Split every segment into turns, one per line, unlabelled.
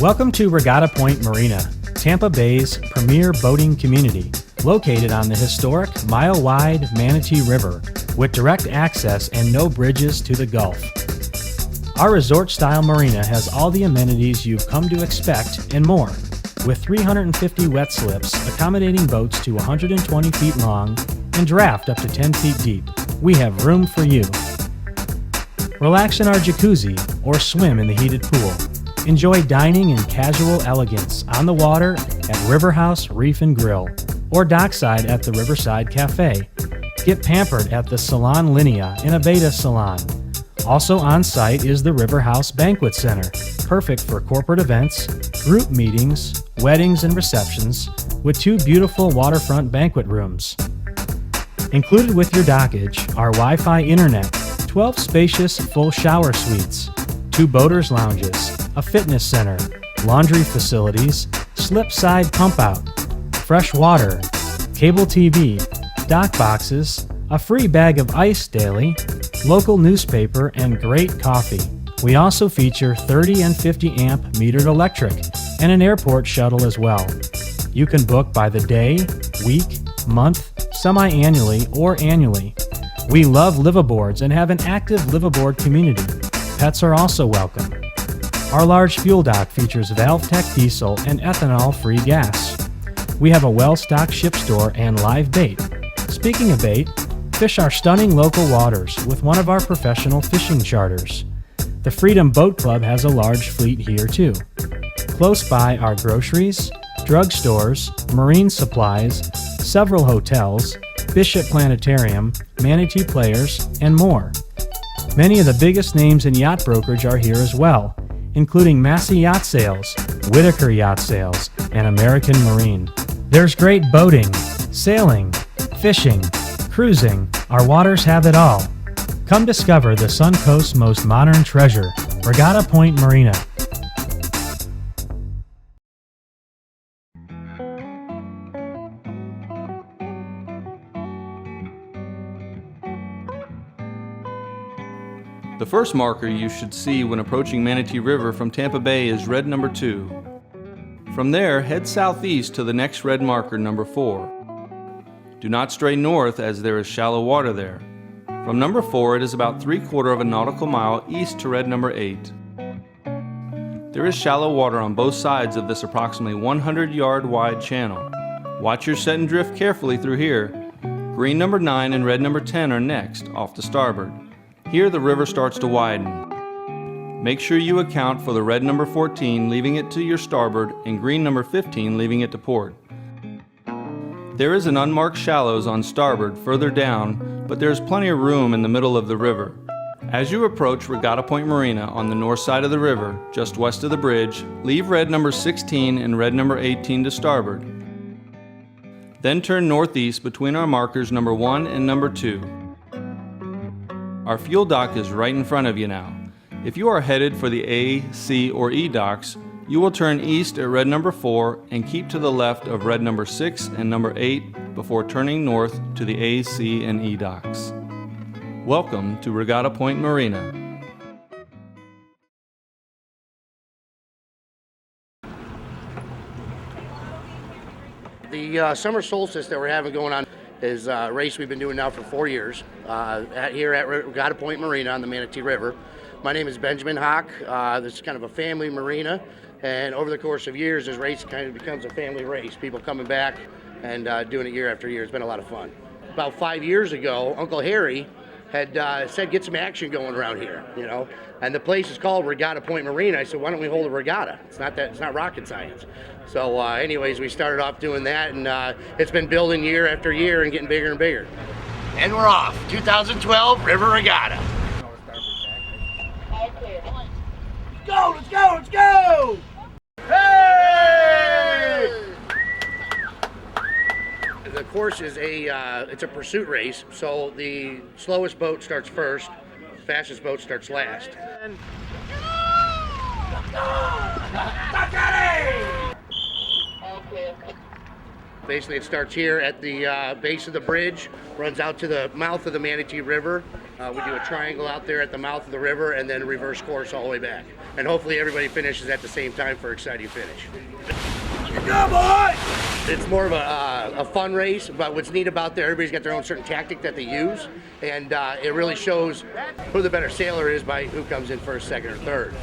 Welcome to Regatta Pointe Marina, Tampa Bay's premier boating community, located on the historic mile-wide Manatee River, with direct access and no bridges to the Gulf. Our resort-style marina has all the amenities you've come to expect and more, with 350 wet slips accommodating boats to 120 feet long and draft up to 10 feet deep. We have room for you. Relax in our jacuzzi or swim in the heated pool. Enjoy dining in casual elegance on the water at River House Reef and Grill or dockside at the Riverside Cafe. Get pampered at the Salon Linea in a Beta Salon. Also on site is the River House Banquet Center, perfect for corporate events, group meetings, weddings, and receptions, with 2 beautiful waterfront banquet rooms. Included with your dockage are Wi-Fi internet, 12 spacious full shower suites, 2 boaters lounges, a fitness center, laundry facilities, slip side pump out, fresh water, cable TV, dock boxes, a free bag of ice daily, local newspaper, and great coffee. We also feature 30 and 50 amp metered electric and an airport shuttle as well. You can book by the day, week, month, semi-annually, or annually. We love liveaboards and have an active liveaboard community. Pets are also welcome. Our large fuel dock features Valve-Tech diesel and ethanol-free gas. We have a well-stocked ship store and live bait. Speaking of bait, fish our stunning local waters with one of our professional fishing charters. The Freedom Boat Club has a large fleet here too. Close by are groceries, drugstores, marine supplies, several hotels, Bishop Planetarium, Manatee Players, and more. Many of the biggest names in yacht brokerage are here as well, including Massey Yacht Sales, Whitaker Yacht Sales, and American Marine. There's great boating, sailing, fishing, cruising. Our waters have it all. Come discover the Suncoast's most modern treasure, Regatta Pointe Marina.
The first marker you should see when approaching Manatee River from Tampa Bay is red number 2. From there, head southeast to the next red marker, number 4. Do not stray north as there is shallow water there. From number 4, it is about 3/4 of a nautical mile east to red number 8. There is shallow water on both sides of this approximately 100-yard wide channel. Watch your set and drift carefully through here. Green number 9 and red number 10 are next, off to starboard. Here the river starts to widen. Make sure you account for the red number 14 leaving it to your starboard and green number 15 leaving it to port. There is an unmarked shallows on starboard further down, but there is plenty of room in the middle of the river. As you approach Regatta Pointe Marina on the north side of the river, just west of the bridge, leave red number 16 and red number 18 to starboard. Then turn northeast between our markers number 1 and number 2. Our fuel dock is right in front of you now. If you are headed for the A, C, or E docks, you will turn east at red number 4 and keep to the left of red number 6 and number 8 before turning north to the A, C, and E docks. Welcome to Regatta Pointe Marina.
The summer solstice that we're having going on is a race we've been doing now for 4 years here at Regatta Pointe Marina on the Manatee River. My name is Benjamin Hawk. This is kind of a family marina, and over the course of years, this race kind of becomes a family race. People coming back and doing it year after year. It's been a lot of fun. About 5 years ago, Uncle Harry had said, get some action going around here, you know. And the place is called Regatta Pointe Marina. I said, why don't we hold a regatta? It's not rocket science. So anyways, we started off doing that, and it's been building year after year and getting bigger and bigger. And we're off. 2012 River Regatta. Let's go, let's go, let's go! Hey! The course is it's a pursuit race, so the slowest boat starts first, fastest boat starts last. Basically, it starts here at the base of the bridge, runs out to the mouth of the Manatee River, We do a triangle out there at the mouth of the river and then reverse course all the way back. And hopefully everybody finishes at the same time for an exciting finish. It's more of a fun race, but what's neat about there, everybody's got their own certain tactic that they use, and it really shows who the better sailor is by who comes in first, second, or third.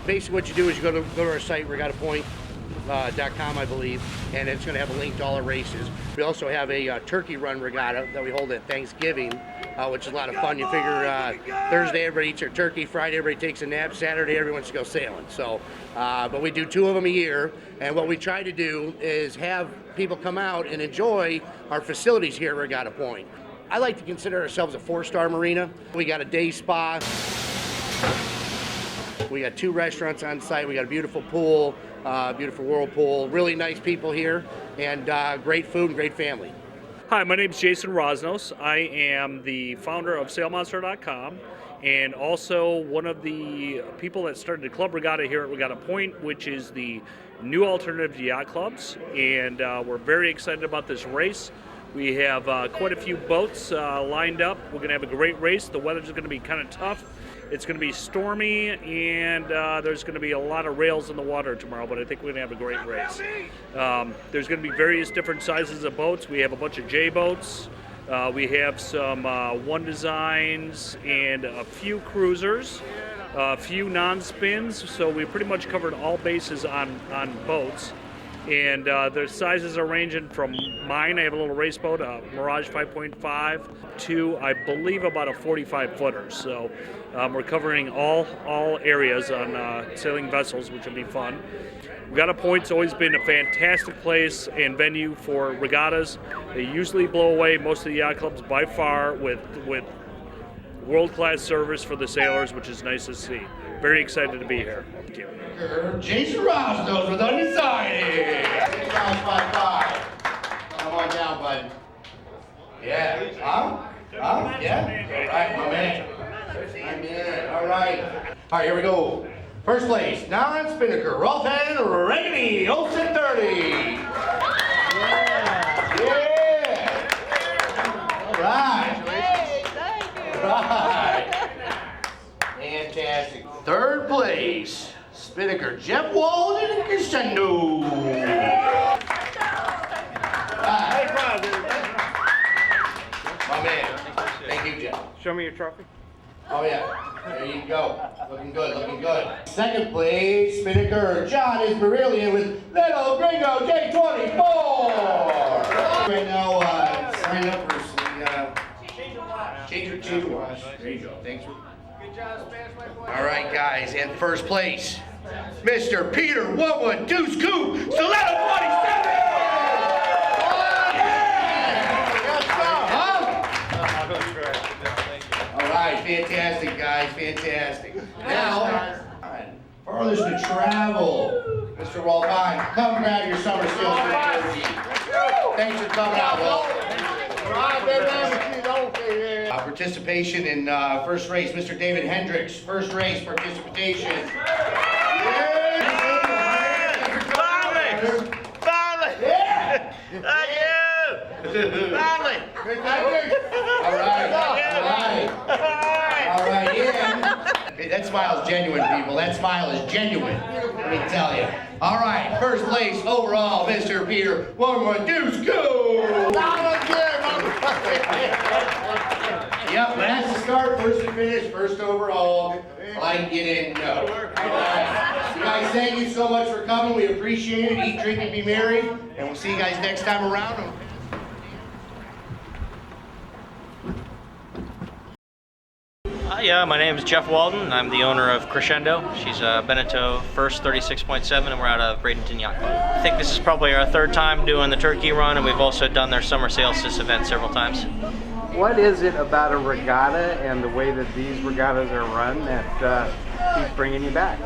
Basically what you do is you go to our site, regattapointe.com, I believe, and it's going to have a link to all our races. We also have a turkey run regatta that we hold at Thanksgiving, which is a lot of fun. You figure Thursday everybody eats their turkey, Friday everybody takes a nap, Saturday everyone wants to go sailing. So, but we do 2 of them a year, and what we try to do is have people come out and enjoy our facilities here at Regatta Pointe. I like to consider ourselves a 4-star marina. We got a day spa. We got 2 restaurants on site. We got a beautiful pool, beautiful whirlpool, really nice people here, and great food and great family.
Hi, my name is Jason Rosnos. I am the founder of SailMonster.com and also one of the people that started the Club Regatta here at Regatta Pointe, which is the new alternative to yacht clubs. And we're very excited about this race. We have quite a few boats lined up. We're going to have a great race. The weather's going to be kind of tough. It's going to be stormy, and there's going to be a lot of rails in the water tomorrow, but I think we're going to have a great race. There's going to be various different sizes of boats. We have a bunch of J boats. We have some one designs and a few cruisers, a few non-spins, so we pretty much covered all bases on boats. And the sizes are ranging from mine, I have a little race boat, a Mirage 5.5, to I believe about a 45-footer. So we're covering all areas on sailing vessels, which will be fun. Regatta Pointe's always been a fantastic place and venue for regattas. They usually blow away most of the yacht clubs by far with world-class service for the sailors, which is nice to see. Very excited to be here. Thank you.
Jason Rosnos with Undecided. 5-5. Come on down, bud. Yeah. Yeah. All right, my man. I'm in. All right. All right, here we go. First place, non-spinnaker, Rolfan Rainey, Olsen 30. Yeah. All right. All right. Fantastic. Third place, spinnaker, Jeff Walden and Crescendo. Hey, my man. Thank you, Jeff.
Show me your trophy.
Oh, yeah. There you go. Looking good, looking good. Second place, spinnaker, John Ismarillion with Little Gringo J24. Right now, sign up for some change your watch. There you go. Thanks for. Good job, Spanish boy. All right, guys, in first place, Mr. Peter 112 Scoop, Stiletto 47. Fantastic, guys, fantastic. Now, farthest to travel, Mr. Walpine, come grab your summer sales jersey. Thanks for coming out, Will. Participation in first race, Mr. David Hendricks, first race participation.
Finally! Yeah! Thank you! Finally!
All right, yeah. Hey, that smile is genuine, people. That smile is genuine, let me tell you. All right, first place overall, Mr. Peter 112 Go! Yep, but that's the start, first to finish, first overall. Like you didn't know. All right. You guys, thank you so much for coming. We appreciate it. Eat, drink, and be merry. And we'll see you guys next time around.
Yeah, my name is Jeff Walden. I'm the owner of Crescendo. She's a Beneteau First 36.7, and we're out of Bradenton Yacht Club. I think this is probably our third time doing the turkey run, and we've also done their summer sailsis event several times.
What is it about a regatta and the way that these regattas are run that keeps bringing you back?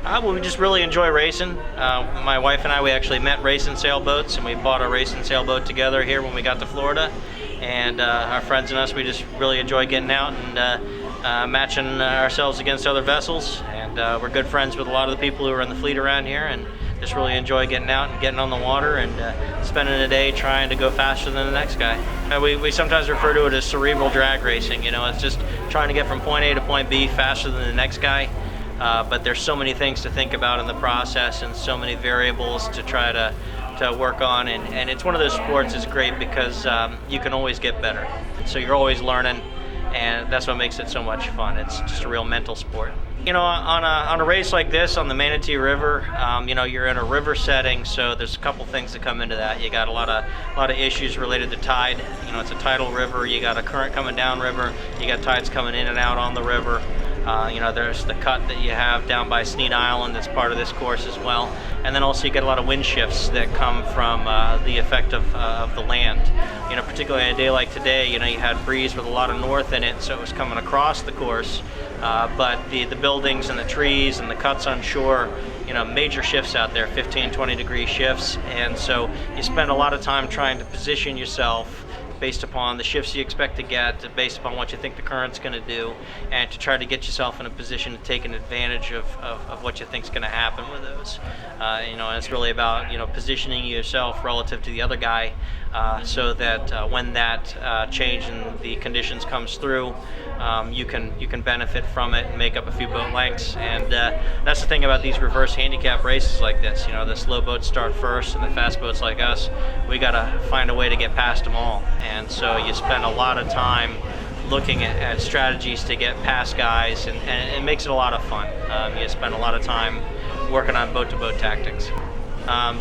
Well, we just really enjoy racing. My wife and I, we actually met racing sailboats, and we bought a racing sailboat together here when we got to Florida. And our friends and us, we just really enjoy getting out and matching ourselves against other vessels. And we're good friends with a lot of the people who are in the fleet around here, and just really enjoy getting out and getting on the water and spending a day trying to go faster than the next guy. We sometimes refer to it as cerebral drag racing. You know, it's just trying to get from point A to point B faster than the next guy. But there's so many things to think about in the process and so many variables to try to work on, and it's one of those sports that's great because you can always get better. So you're always learning, and that's what makes it so much fun. It's just a real mental sport. You know, on a race like this on the Manatee River, you know, you're in a river setting, so there's a couple things that come into that. You got a lot of issues related to tide. You know, it's a tidal river. You got a current coming down river. You got tides coming in and out on the river. You know, there's the cut that you have down by Sneed Island that's part of this course as well. And then also you get a lot of wind shifts that come from the effect of the land. You know, particularly on a day like today, you know, you had breeze with a lot of north in it, so it was coming across the course. But the buildings and the trees and the cuts on shore, you know, major shifts out there, 15, 20 degree shifts. And so you spend a lot of time trying to position yourself based upon the shifts you expect to get, based upon what you think the current's going to do, and to try to get yourself in a position to take an advantage of what you think's going to happen with those. You know, and it's really about, you know, positioning yourself relative to the other guy, so that when that change in the conditions comes through, you can benefit from it and make up a few boat lengths. And that's the thing about these reverse handicap races like this. You know, the slow boats start first, and the fast boats like us, we got to find a way to get past them all. And so you spend a lot of time looking at strategies to get past guys, and it makes it a lot of fun. You spend a lot of time working on boat-to-boat tactics.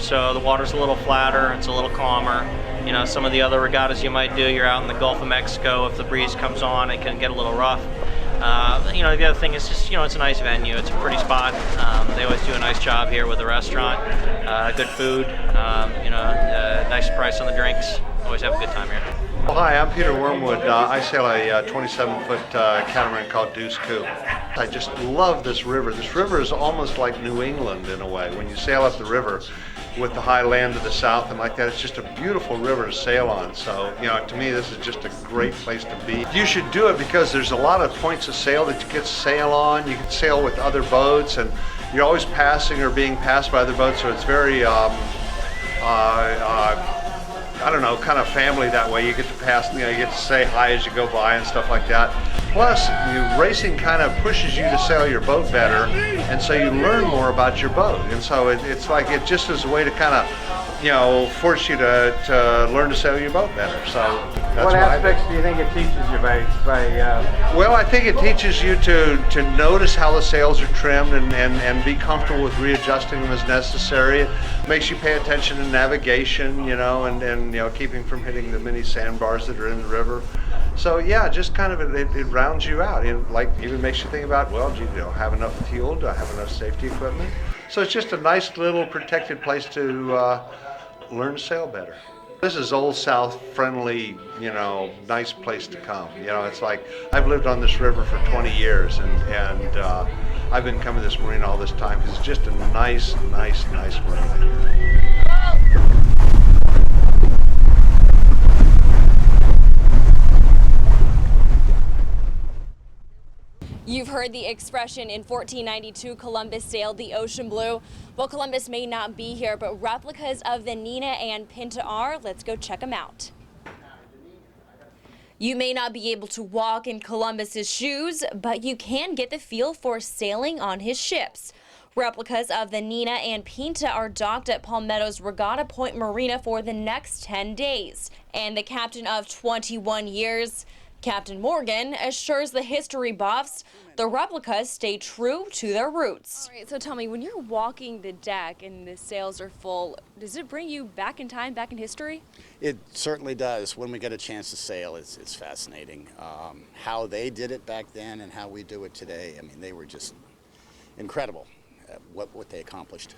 So the water's a little flatter, it's a little calmer. You know, some of the other regattas you might do, you're out in the Gulf of Mexico. If the breeze comes on, it can get a little rough. You know, the other thing is just, you know, it's a nice venue. It's a pretty spot. They always do a nice job here with the restaurant. Good food, you know, nice price on the drinks. Always have a good time here.
Well, hi, I'm Peter Wormwood. I sail a 27-foot catamaran called Deuce Coupe. I just love this river. This river is almost like New England in a way. When you sail up the river with the high land to the south and like that, it's just a beautiful river to sail on. So, you know, to me, this is just a great place to be. You should do it because there's a lot of points of sail that you get to sail on. You can sail with other boats, and you're always passing or being passed by other boats, so it's very I don't know, kind of family that way. You get to pass, you know, you get to say hi as you go by and stuff like that. Plus, racing kind of pushes you to sail your boat better, and so you learn more about your boat. And so it's like it just is a way to kind of, you know, force you to learn to sail your boat better. So that's
what aspects do you think it teaches you by
Well, I think it teaches you to notice how the sails are trimmed and be comfortable with readjusting them as necessary. It makes you pay attention to navigation, you know, and you know, keeping from hitting the many sandbars that are in the river. So yeah, just kind of it rounds you out. It like even makes you think about, well, do you have enough fuel? Do I have enough safety equipment? So it's just a nice little protected place to learn to sail better. This is Old South friendly, you know, nice place to come. You know, it's like I've lived on this river for 20 years, and I've been coming to this marina all this time because it's just a nice marina.
You've heard the expression in 1492, Columbus sailed the ocean blue. Well, Columbus may not be here, but replicas of the Nina and Pinta are. Let's go check them out. You may not be able to walk in Columbus's shoes, but you can get the feel for sailing on his ships. Replicas of the Nina and Pinta are docked at Palmetto's Regatta Pointe Marina for the next 10 days. And the captain of 21 years, Captain Morgan, assures the history buffs the replicas stay true to their roots. All right, so tell me, when you're walking the deck and the sails are full, does it bring you back in time, back in history?
It certainly does. When we get a chance to sail, it's fascinating. How they did it back then and how we do it today, I mean, they were just incredible at what they accomplished.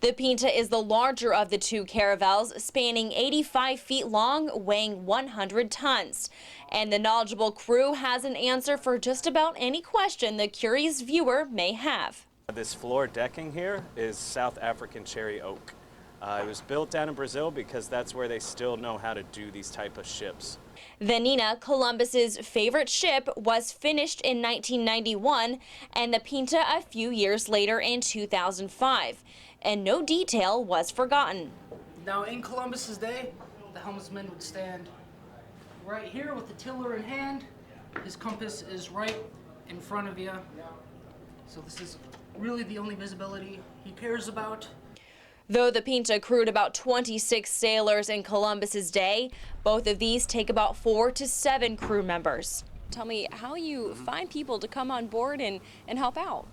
The Pinta is the larger of the two caravels, spanning 85 feet long, weighing 100 tons. And the knowledgeable crew has an answer for just about any question the curious viewer may have.
This floor decking here is South African cherry oak. It was built down in Brazil because that's where they still know how to do these type of ships.
The Nina, Columbus's favorite ship, was finished in 1991, and the Pinta a few years later in 2005. And no detail was forgotten.
Now, in Columbus's day, the helmsman would stand right here with the tiller in hand, His compass is right in front of you. So this is really the only visibility he cares about.
Though the Pinta crewed about 26 sailors in Columbus's day, both of these take about 4 to 7 crew members. Tell me how you find people to come on board and help out.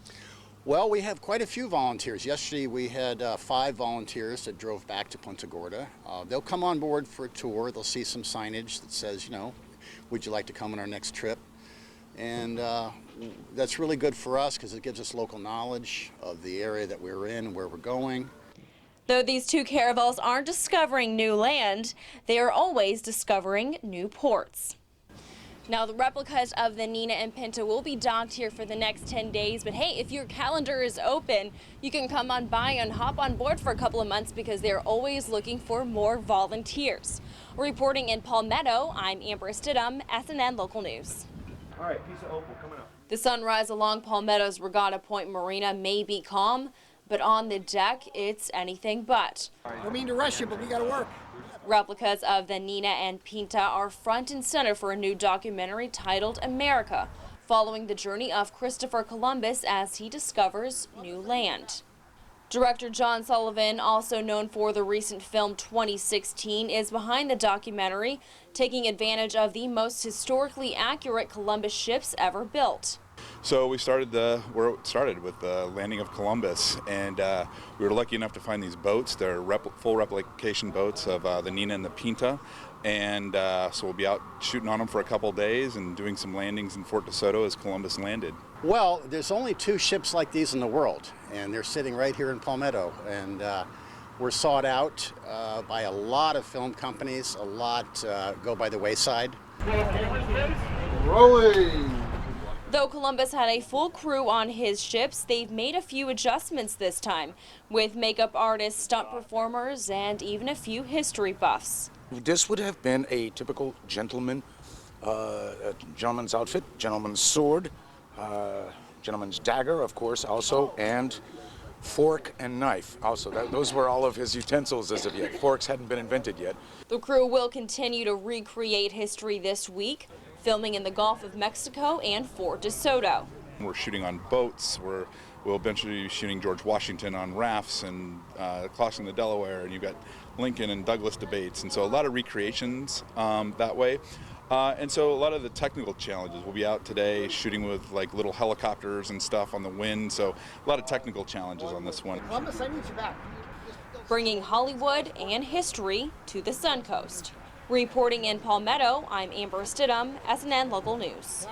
Well, we have quite a few volunteers. Yesterday we had 5 volunteers that drove back to Punta Gorda. They'll come on board for a tour. They'll see some signage that says, you know, would you like to come on our next trip? And that's really good for us because it gives us local knowledge of the area that we're in and where we're going.
Though these 2 caravels aren't discovering new land, they are always discovering new ports. Now, the replicas of the Nina and Pinta will be docked here for the next 10 days, but hey, if your calendar is open, you can come on by and hop on board for a couple of months because they're always looking for more volunteers. Reporting in Palmetto, I'm Amber Stidham, SNN Local News.
All right, piece of opal coming up.
The sunrise along Palmetto's Regatta Pointe Marina may be calm, but on the deck, it's anything but.
I don't mean to rush you, but we got to work.
Replicas of the Nina and Pinta are front and center for a new documentary titled America, following the journey of Christopher Columbus as he discovers new land. Director John Sullivan, also known for the recent film 2016, is behind the documentary, taking advantage of the most historically accurate Columbus ships ever built.
So we started where it started with the landing of Columbus, and we were lucky enough to find these boats. They're full replication boats of the Nina and the Pinta, and so we'll be out shooting on them for a couple days and doing some landings in Fort DeSoto as Columbus landed.
Well, there's only 2 ships like these in the world, and they're sitting right here in Palmetto, and we're sought out by a lot of film companies. A lot go by the wayside.
Rolling!
Though Columbus had a full crew on his ships, they've made a few adjustments this time, with makeup artists, stunt performers, and even a few history buffs.
This would have been a typical gentleman's outfit, gentleman's sword, gentleman's dagger, of course, also, and fork and knife. Also, those were all of his utensils as of yet. Forks hadn't been invented yet.
The crew will continue to recreate history this week, filming in the Gulf of Mexico and Fort DeSoto.
We're shooting on boats. We'll eventually be shooting George Washington on rafts and crossing the Delaware, and you've got Lincoln and Douglas debates, and so a lot of recreations that way. And so a lot of the technical challenges. We'll be out today shooting with like little helicopters and stuff on the wind, so a lot of technical challenges on this one.
Columbus, I need you back.
Bringing Hollywood and history to the Suncoast. Reporting in Palmetto, I'm Amber Stidham, SNN Local News.